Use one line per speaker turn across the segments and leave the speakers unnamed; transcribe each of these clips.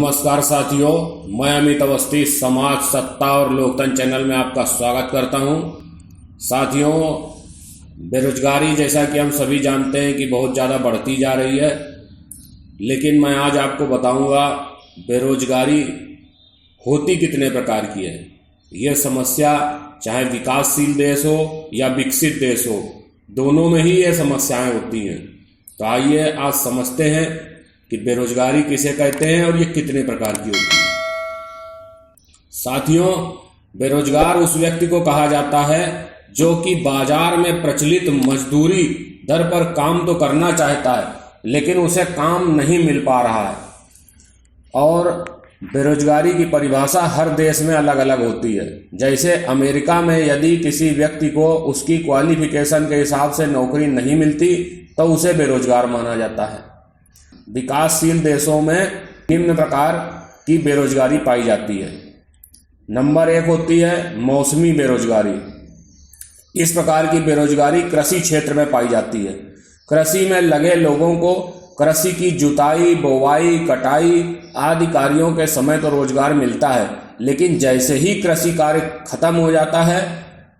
नमस्कार साथियों, मैं अमित अवस्थी समाज सत्ता और लोकतंत्र चैनल में आपका स्वागत करता हूं। साथियों, बेरोजगारी जैसा कि हम सभी जानते हैं कि बहुत ज़्यादा बढ़ती जा रही है, लेकिन मैं आज आपको बताऊंगा बेरोजगारी होती कितने प्रकार की है। यह समस्या चाहे विकासशील देश हो या विकसित देश हो, दोनों में ही ये समस्याएं होती हैं। तो आइए आज समझते हैं कि बेरोजगारी किसे कहते हैं और ये कितने प्रकार की होती है। साथियों, बेरोजगार उस व्यक्ति को कहा जाता है जो कि बाजार में प्रचलित मजदूरी दर पर काम तो करना चाहता है, लेकिन उसे काम नहीं मिल पा रहा है। और बेरोजगारी की परिभाषा हर देश में अलग अलग होती है। जैसे अमेरिका में यदि किसी व्यक्ति को उसकी क्वालिफिकेशन के हिसाब से नौकरी नहीं मिलती तो उसे बेरोजगार माना जाता है। विकासशील देशों में निम्न प्रकार की बेरोजगारी पाई जाती है। नंबर 1 होती है मौसमी बेरोजगारी। इस प्रकार की बेरोजगारी कृषि क्षेत्र में पाई जाती है। कृषि में लगे लोगों को कृषि की जुताई, बोवाई, कटाई आदि कार्यों के समय तो रोजगार मिलता है, लेकिन जैसे ही कृषि कार्य खत्म हो जाता है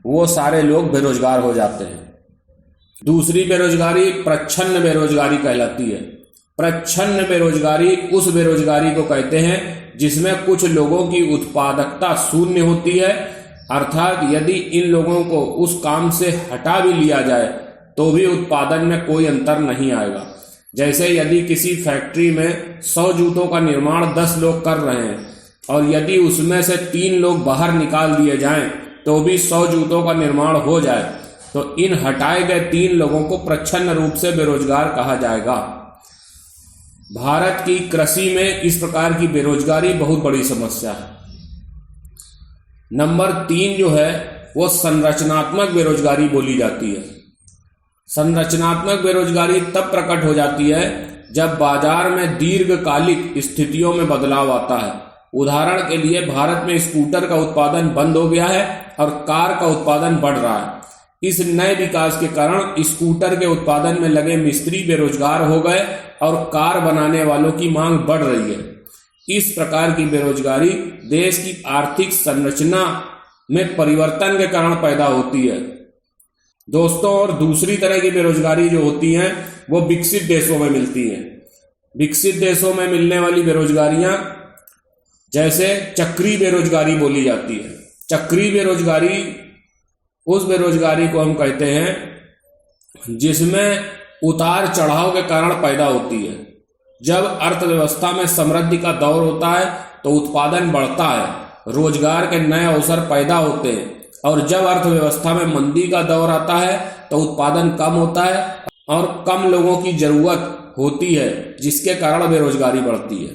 वो सारे लोग बेरोजगार हो जाते हैं। दूसरी बेरोजगारी प्रच्छन्न बेरोजगारी कहलाती है। प्रच्छन्न बेरोजगारी उस बेरोजगारी को कहते हैं जिसमें कुछ लोगों की उत्पादकता शून्य होती है, अर्थात यदि इन लोगों को उस काम से हटा भी लिया जाए तो भी उत्पादन में कोई अंतर नहीं आएगा। जैसे यदि किसी फैक्ट्री में 100 जूतों का निर्माण 10 लोग कर रहे हैं और यदि उसमें से 3 लोग बाहर निकाल दिए जाएं तो भी 100 जूतों का निर्माण हो जाए, तो इन हटाए गए 3 लोगों को प्रच्छन्न रूप से बेरोजगार कहा जाएगा। भारत की कृषि में इस प्रकार की बेरोजगारी बहुत बड़ी समस्या है। नंबर 3 जो है वो संरचनात्मक बेरोजगारी बोली जाती है। संरचनात्मक बेरोजगारी तब प्रकट हो जाती है जब बाजार में दीर्घकालिक स्थितियों में बदलाव आता है। उदाहरण के लिए भारत में स्कूटर का उत्पादन बंद हो गया है और कार का उत्पादन बढ़ रहा है। इस नए विकास के कारण स्कूटर के उत्पादन में लगे मिस्त्री बेरोजगार हो गए और कार बनाने वालों की मांग बढ़ रही है। इस प्रकार की बेरोजगारी देश की आर्थिक संरचना में परिवर्तन के कारण पैदा होती है। दोस्तों, और दूसरी तरह की बेरोजगारी जो होती है वो विकसित देशों में मिलती है। विकसित देशों में मिलने वाली बेरोजगारियां जैसे चक्री बेरोजगारी बोली जाती है। चक्री बेरोजगारी उस बेरोजगारी को हम कहते हैं जिसमें उतार चढ़ाव के कारण पैदा होती है। जब अर्थव्यवस्था में समृद्धि का दौर होता है तो उत्पादन बढ़ता है, रोजगार के नए अवसर पैदा होते हैं, और जब अर्थव्यवस्था में मंदी का दौर आता है तो उत्पादन कम होता है और कम लोगों की जरूरत होती है, जिसके कारण बेरोजगारी बढ़ती है।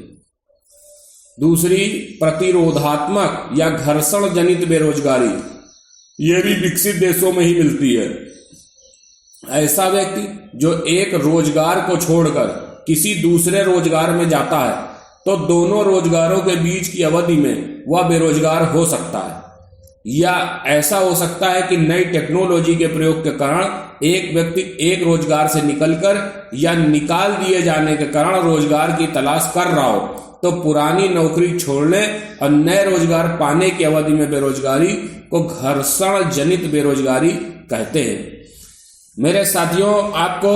दूसरी प्रतिरोधात्मक या घर्षण जनित बेरोजगारी, यह भी विकसित देशों में ही मिलती है। ऐसा व्यक्ति जो एक रोजगार को छोड़कर किसी दूसरे रोजगार में जाता है तो दोनों रोजगारों के बीच की अवधि में वह बेरोजगार हो सकता है, या ऐसा हो सकता है कि नई टेक्नोलॉजी के प्रयोग के कारण एक व्यक्ति एक रोजगार से निकलकर या निकाल दिए जाने के कारण रोजगार की तलाश कर रहा हो, तो पुरानी नौकरी छोड़ने और नए रोजगार पाने की अवधि में बेरोजगारी को घर्षण जनित बेरोजगारी कहते हैं। मेरे साथियों, आपको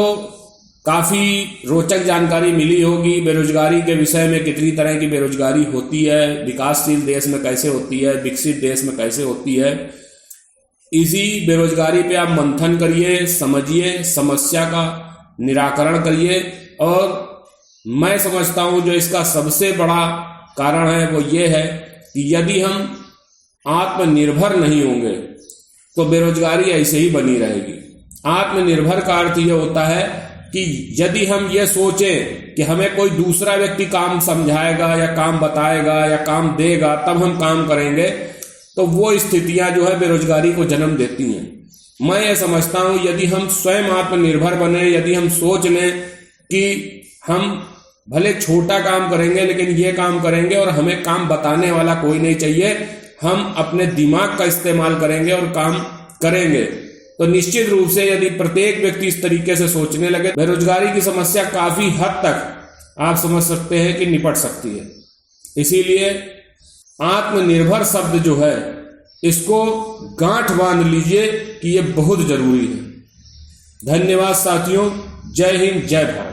काफी रोचक जानकारी मिली होगी बेरोजगारी के विषय में। कितनी तरह की बेरोजगारी होती है, विकासशील देश में कैसे होती है, विकसित देश में कैसे होती है। इसी बेरोजगारी पे आप मंथन करिए, समझिए, समस्या का निराकरण करिए। और मैं समझता हूं जो इसका सबसे बड़ा कारण है वो ये है कि यदि हम आत्मनिर्भर नहीं होंगे तो बेरोजगारी ऐसे ही बनी रहेगी। आत्मनिर्भर का अर्थ यह होता है कि यदि हम ये सोचें कि हमें कोई दूसरा व्यक्ति काम समझाएगा या काम बताएगा या काम देगा तब हम काम करेंगे, तो वो स्थितियां जो है बेरोजगारी को जन्म देती हैं। मैं ये समझता हूं यदि हम स्वयं आत्मनिर्भर बने, यदि हम सोच लें कि हम भले छोटा काम करेंगे लेकिन ये काम करेंगे और हमें काम बताने वाला कोई नहीं चाहिए, हम अपने दिमाग का इस्तेमाल करेंगे और काम करेंगे, तो निश्चित रूप से यदि प्रत्येक व्यक्ति इस तरीके से सोचने लगे, बेरोजगारी की समस्या काफी हद तक आप समझ सकते हैं कि निपट सकती है। इसीलिए आत्मनिर्भर शब्द जो है इसको गांठ बांध लीजिए कि ये बहुत जरूरी है। धन्यवाद साथियों। जय हिंद, जय भारत।